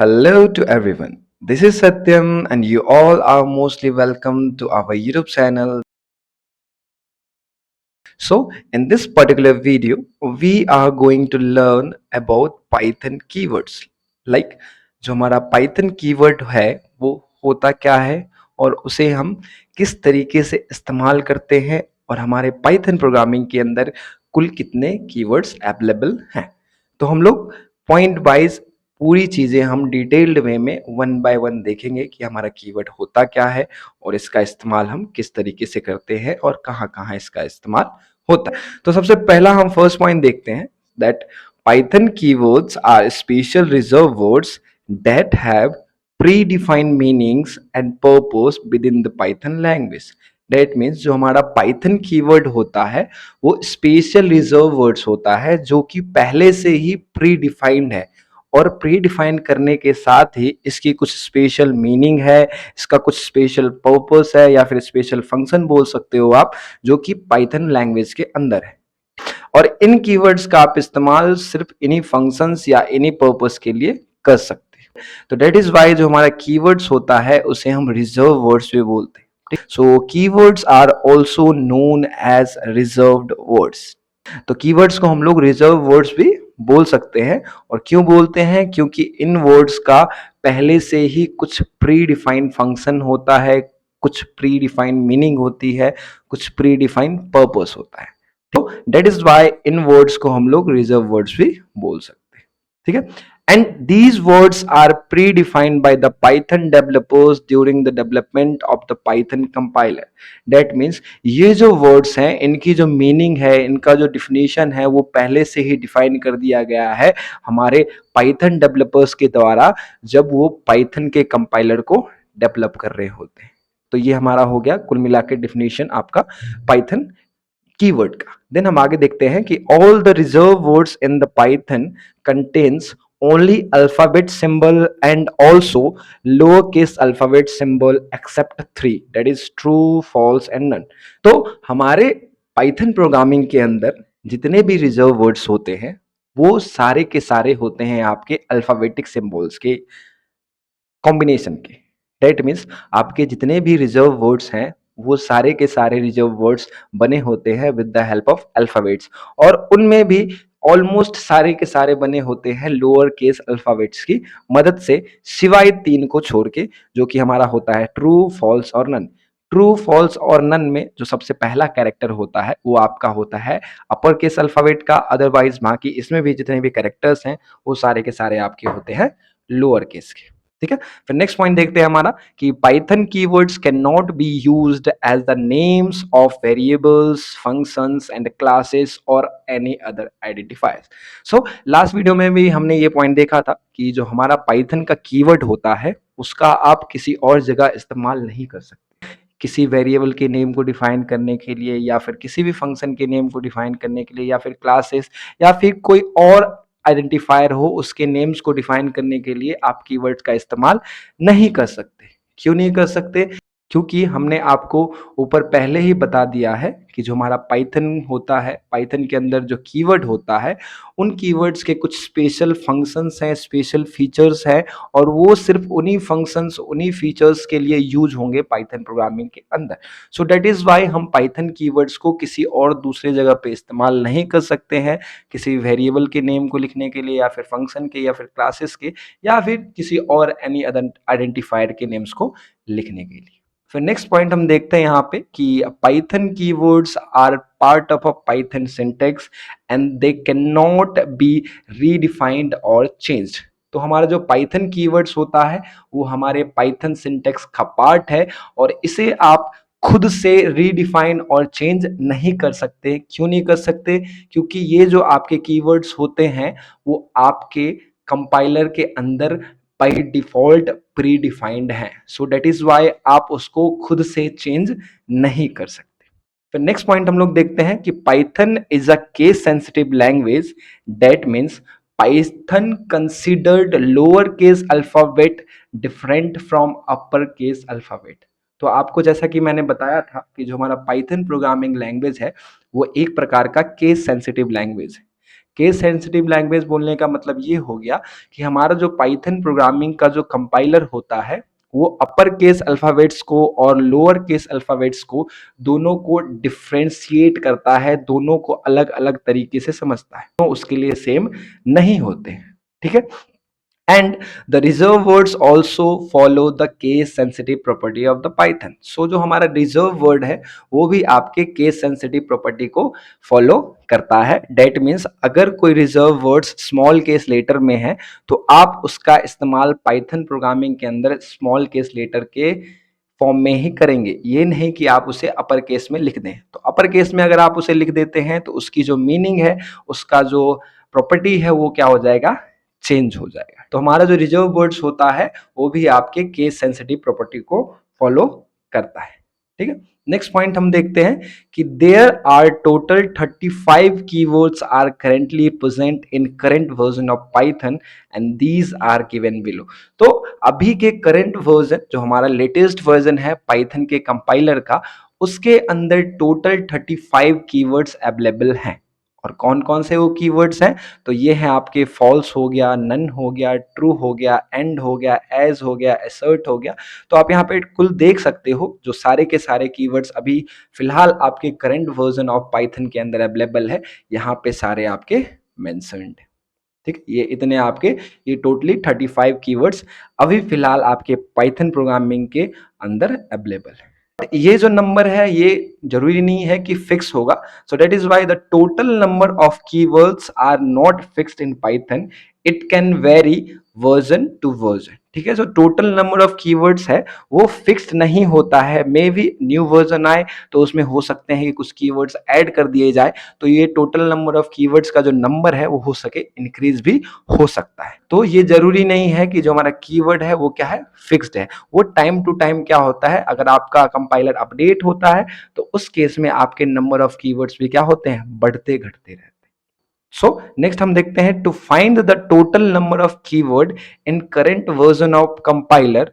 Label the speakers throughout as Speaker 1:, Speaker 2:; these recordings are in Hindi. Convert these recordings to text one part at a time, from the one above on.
Speaker 1: Hello to everyone. This is Satyam, and you all are mostly welcome to our YouTube channel. So, in this particular video, we are going to learn about Python keywords. Like, जो हमारा Python keyword है, वो होता क्या है और उसे हम किस तरीके से इस्तेमाल करते हैं और हमारे Python प्रोग्रामिंग के अंदर कुल कितने keywords अवेलेबल हैं. तो हम लोग पॉइंट वाइज पूरी चीज़ें हम डिटेल्ड वे में वन बाय वन देखेंगे कि हमारा कीवर्ड होता क्या है और इसका इस्तेमाल हम किस तरीके से करते हैं और कहाँ-कहाँ इसका इस्तेमाल होता है. तो सबसे पहला हम फर्स्ट पॉइंट देखते हैं that Python keywords are special reserve words that have predefined meanings and purpose within the Python language. That means जो हमारा पाइथन कीवर्ड होता है वो स्पेशल रिजर्व वर्ड्स होता है जो कि पहले से ही प्री डिफाइंड है और प्री डिफाइन करने के साथ ही इसकी कुछ स्पेशल मीनिंग है, इसका कुछ स्पेशल पर्पस है या फिर स्पेशल फंक्शन बोल सकते हो आप, जो कि पाइथन लैंग्वेज के अंदर है. और इन कीवर्ड्स का आप इस्तेमाल सिर्फ इन्हीं फंक्शंस या इन्हीं पर्पस के लिए कर सकते हैं. तो दैट इज वाई जो हमारा कीवर्ड्स होता है उसे हम रिजर्व वर्ड्स भी बोलते हैं. So keywords are also known as reserved words. तो कीवर्ड्स को हम लोग रिजर्व वर्ड्स भी बोल सकते हैं. और क्यों बोलते हैं? क्योंकि इन वर्ड्स का पहले से ही कुछ प्री डिफाइंड फंक्शन होता है, कुछ प्री डिफाइंड मीनिंग होती है, कुछ प्री डिफाइंड पर्पस होता है. तो दैट इज वाई इन वर्ड्स को हम लोग रिजर्व वर्ड्स भी बोल सकते हैं. ठीक है. And these words are predefined by the Python developers during the development of the Python compiler. That means ये जो वर्ड्स हैं इनकी जो मीनिंग है, इनका जो डिफिनेशन है वो पहले से ही डिफाइन कर दिया गया है हमारे पाइथन डेवलपर्स के द्वारा जब वो पाइथन के कंपाइलर को डेवलप कर रहे होते हैं. तो ये हमारा हो गया कुल मिला के डिफिनेशन आपका पाइथन कीवर्ड का. देन हम आगे देखते हैं कि all the reserve words in the Python contains only alphabet symbol and also lowercase alphabet symbol except 3, that is true, false and none. तो हमारे पाइथन प्रोग्रामिंग के अंदर जितने भी रिजर्व वर्ड्स होते हैं वो सारे के सारे होते हैं आपके अल्फाबेटिक सिंबल्स के कॉम्बिनेशन के. दैट मीन्स आपके जितने भी रिजर्व वर्ड्स हैं वो सारे के सारे रिजर्व वर्ड्स बने होते हैं with the help of alphabets. और उनमें भी ऑलमोस्ट सारे के सारे बने होते हैं लोअर केस अल्फाबेट्स की मदद से, सिवाय 3 को छोड़ के, जो कि हमारा होता है ट्रू, फॉल्स और नन. ट्रू, फॉल्स और नन में जो सबसे पहला कैरेक्टर होता है वो आपका होता है अपर केस अल्फाबेट का. अदरवाइज बाकी इसमें भी जितने भी कैरेक्टर्स हैं वो सारे के सारे आपके होते हैं लोअर केस के. ठीक है. फिर नेक्स्ट पॉइंट देखते हैं हमारा कि Python keywords can not be used as the names of variables, functions and classes और any other identifiers. So last video में भी हमने ये पॉइंट देखा था कि जो हमारा पाइथन का कीवर्ड होता है उसका आप किसी और जगह इस्तेमाल नहीं कर सकते. किसी वेरिएबल के नेम को डिफाइन करने के लिए या फिर किसी भी फंक्शन के नेम को डिफाइन करने के लिए या फिर क्लासेस या फिर कोई और आइडेंटिफायर हो उसके नेम्स को डिफाइन करने के लिए आप कीवर्ड्स का इस्तेमाल नहीं कर सकते. क्यों नहीं कर सकते? क्योंकि हमने आपको ऊपर पहले ही बता दिया है कि जो हमारा पाइथन होता है, पाइथन के अंदर जो कीवर्ड होता है उन कीवर्ड्स के कुछ स्पेशल फंक्शंस हैं, स्पेशल फीचर्स हैं और वो सिर्फ उन्हीं फंक्शंस, उन्हीं फीचर्स के लिए यूज होंगे पाइथन प्रोग्रामिंग के अंदर. सो दैट इज वाई हम पाइथन कीवर्ड्स को किसी और दूसरे जगह पे इस्तेमाल नहीं कर सकते हैं, किसी वेरिएबल के नेम को लिखने के लिए या फिर फंक्शन के या फिर क्लासेस के या फिर किसी और एनी अदर आइडेंटिफायर के नेम्स को लिखने के लिए. फिर नेक्स्ट पॉइंट हम देखते हैं यहाँ पे कि Python keywords are part of a Python syntax and they can not be redefined और चेंज्ड. तो हमारा जो पाइथन कीवर्ड्स होता है वो हमारे पाइथन सिंटैक्स का पार्ट है और इसे आप खुद से रीडिफाइन और चेंज नहीं कर सकते. क्यों नहीं कर सकते? क्योंकि ये जो आपके कीवर्ड्स होते हैं वो आपके कंपाइलर के अंदर बाय डिफॉल्ट प्री डिफाइंड है. सो दैट इज वाई आप उसको खुद से चेंज नहीं कर सकते. फिर नेक्स्ट पॉइंट हम लोग देखते हैं कि Python is a case sensitive language. That means Python considered lower case alphabet different from upper case alphabet. तो आपको जैसा कि मैंने बताया था कि जो हमारा पाइथन प्रोग्रामिंग लैंग्वेज है वो एक प्रकार का केस सेंसिटिव लैंग्वेज है. केस सेंसिटिव लैंग्वेज बोलने का मतलब ये हो गया कि हमारा जो पाइथन प्रोग्रामिंग का जो कंपाइलर होता है वो अपर केस अल्फाबेट्स को और लोअर केस अल्फाबेट्स को दोनों को डिफ्रेंशिएट करता है, दोनों को अलग अलग तरीके से समझता है, तो उसके लिए सेम नहीं होते। ठीक है, and the reserve words also follow the case sensitive property of the python। so जो हमारा reserve word है वो भी आपके case sensitive property को follow करता है। that means अगर कोई reserve words small case letter में है तो आप उसका इस्तेमाल python programming के अंदर small case letter के फॉर्म में ही करेंगे, ये नहीं कि आप उसे अपर केस में लिख दें। तो अपर केस में अगर आप उसे लिख देते हैं तो उसकी जो मीनिंग है, उसका जो प्रॉपर्टी है वो क्या हो जाएगा, चेंज हो जाएगा। तो हमारा जो रिजर्व वर्ड्स होता है वो भी आपके केस सेंसिटिव प्रॉपर्टी को फॉलो करता है। ठीक है, नेक्स्ट पॉइंट हम देखते हैं कि there are total 35 keywords are currently present in current version of Python and these are given below. तो अभी के करंट वर्जन जो हमारा लेटेस्ट वर्जन है पाइथन के कंपाइलर का, उसके अंदर टोटल 35 कीवर्ड्स अवेलेबल हैं। और कौन कौन से वो कीवर्ड्स हैं, तो ये है आपके फॉल्स हो गया, नन हो गया, ट्रू हो गया, एंड हो गया, एज हो गया, असर्ट हो गया। तो आप यहाँ पे कुल देख सकते हो जो सारे के सारे कीवर्ड्स अभी फिलहाल आपके करंट वर्जन ऑफ पाइथन के अंदर अवेलेबल है, यहाँ पे सारे आपके मेंशन्ड। ठीक, ये इतने आपके, ये टोटली 35 कीवर्ड्स अभी फिलहाल आपके पाइथन प्रोग्रामिंग के अंदर अवेलेबल है। ये जो नंबर है ये जरूरी नहीं है कि फिक्स होगा, so that is why the total number of keywords are not fixed in Python, it can vary version to version. ठीक है, जो टोटल नंबर ऑफ कीवर्ड्स है वो फिक्स्ड नहीं होता है, मे भी न्यू वर्जन आए तो उसमें हो सकते हैं कि कुछ कीवर्ड्स ऐड कर दिए जाए, तो ये टोटल नंबर ऑफ कीवर्ड्स का जो नंबर है वो हो सके इंक्रीज भी हो सकता है। तो ये जरूरी नहीं है कि जो हमारा कीवर्ड है वो क्या है, फिक्स्ड है। वो टाइम टू टाइम क्या होता है, अगर आपका कंपाइलर अपडेट होता है तो उस केस में आपके नंबर ऑफ कीवर्ड्स भी क्या होते हैं, बढ़ते घटते रहते हैं। सो नेक्स्ट हम देखते हैं to find the total number of keyword in current version of compiler.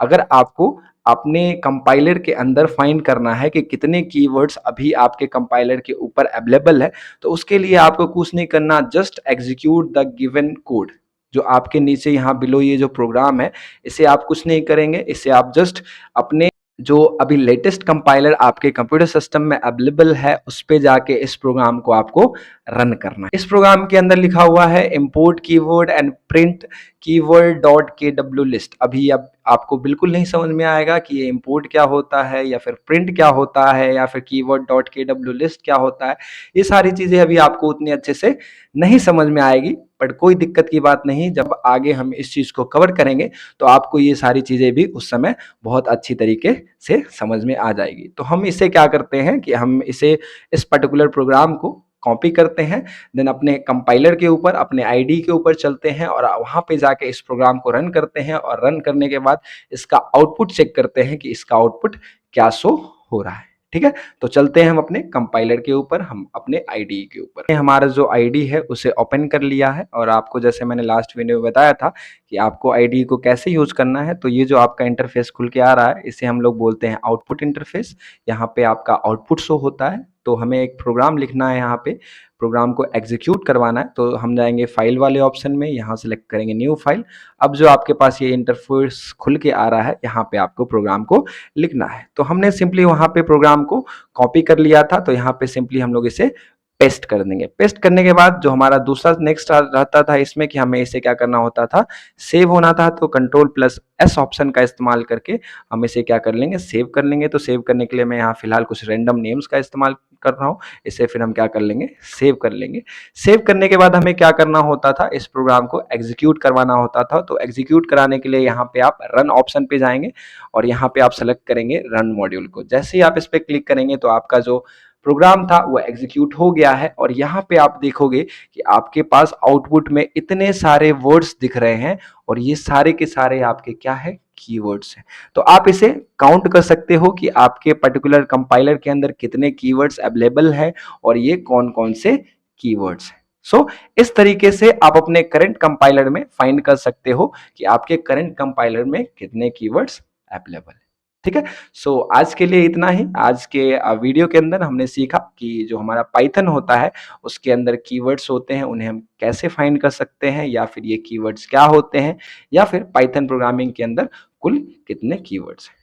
Speaker 1: अगर आपको अपने कंपाइलर के अंदर फाइंड करना है कि कितने कीवर्ड्स अभी आपके कंपाइलर के ऊपर अवेलेबल है, तो उसके लिए आपको कुछ नहीं करना, just execute the given code. जो आपके नीचे यहाँ बिलो ये जो प्रोग्राम है, इसे आप कुछ नहीं करेंगे, इसे आप जस्ट अपने जो अभी लेटेस्ट कंपाइलर आपके कंप्यूटर सिस्टम में अवेलेबल है उस पे जाके इस प्रोग्राम को आपको रन करना है। इस प्रोग्राम के अंदर लिखा हुआ है import keyword and print keyword dot के डब्ल्यू लिस्ट। अभी अब आपको बिल्कुल नहीं समझ में आएगा कि ये इंपोर्ट क्या होता है या फिर प्रिंट क्या होता है या फिर कीवर्ड डॉट के डब्ल्यू लिस्ट क्या होता है। ये सारी चीजें अभी आपको उतनी अच्छे से नहीं समझ में आएगी, बट कोई दिक्कत की बात नहीं, जब आगे हम इस चीज को कवर करेंगे तो आपको ये सारी चीजें भी उस समय बहुत अच्छी तरीके से समझ में आ जाएगी। तो हम इसे क्या करते हैं कि हम इसे इस पर्टिकुलर प्रोग्राम को कॉपी करते हैं, देन अपने कंपाइलर के ऊपर अपने आईडी के ऊपर चलते हैं और वहां पे जाके इस प्रोग्राम को रन करते हैं और रन करने के बाद इसका आउटपुट चेक करते हैं कि इसका आउटपुट क्या शो हो रहा है। ठीक है, तो चलते हैं हम अपने कंपाइलर के ऊपर, हम अपने आईडी के ऊपर। हमारा जो आईडी है उसे ओपन कर लिया है और आपको जैसे मैंने लास्ट वीडियो में बताया था कि आपको आईडी को कैसे यूज करना है, तो ये जो आपका इंटरफेस खुल के आ रहा है इसे हम लोग बोलते हैं आउटपुट इंटरफेस। यहाँ पे आपका आउटपुट शो होता है, तो हमें एक प्रोग्राम लिखना है, यहाँ पे प्रोग्राम को एग्जीक्यूट करवाना है, तो हम जाएंगे फाइल वाले ऑप्शन में, यहाँ सेलेक्ट करेंगे न्यू फाइल। अब जो आपके पास ये इंटरफेस खुल के आ रहा है यहाँ पे आपको प्रोग्राम को लिखना है। तो हमने सिंपली वहाँ पे प्रोग्राम को कॉपी कर लिया था, तो यहाँ पे सिंपली हम लोग इसे पेस्ट कर देंगे। पेस्ट करने के बाद जो हमारा दूसरा नेक्स्ट रहता था इसमें कि हमें इसे क्या करना होता था, सेव होना था, तो कंट्रोल प्लस एस ऑप्शन का इस्तेमाल करके हम इसे क्या कर लेंगे, सेव कर लेंगे। तो सेव करने के लिए मैं यहाँ फिलहाल कुछ रैंडम नेम्स का इस्तेमाल कर रहा हूँ, इसे फिर हम क्या कर लेंगे, सेव कर लेंगे। सेव करने के बाद हमें क्या करना होता था, इस प्रोग्राम को एग्जीक्यूट करवाना होता था। तो एग्जीक्यूट कराने के लिए यहाँ पे आप रन ऑप्शन पे जाएंगे और यहाँ पे आप सेलेक्ट करेंगे रन मॉड्यूल को। जैसे ही आप इस पे क्लिक करेंगे तो आपका जो प्रोग्राम था वो एग्जीक्यूट हो गया है और यहाँ पे आप देखोगे कि आपके पास आउटपुट में इतने सारे वर्ड्स दिख रहे हैं और ये सारे के सारे आपके क्या है, कीवर्ड्स हैं। तो आप इसे काउंट कर सकते हो कि आपके पर्टिकुलर कंपाइलर के अंदर कितने कीवर्ड्स अवेलेबल है और ये कौन कौन से कीवर्ड्स हैं। सो इस तरीके से आप अपने करंट कंपाइलर में फाइंड कर सकते हो कि आपके करंट कंपाइलर में कितने कीवर्ड्स अवेलेबल है। ठीक है? सो आज के लिए इतना ही। आज के वीडियो के अंदर हमने सीखा कि जो हमारा पाइथन होता है, उसके अंदर कीवर्ड्स होते हैं, उन्हें हम कैसे फाइंड कर सकते हैं या फिर ये कीवर्ड्स क्या होते हैं या फिर पाइथन प्रोग्रामिंग के अंदर कुल कितने कीवर्ड्स हैं।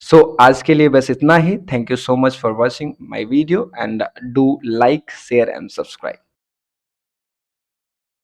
Speaker 1: सो आज के लिए बस इतना ही। Thank you so much for watching my video and do like, share and subscribe.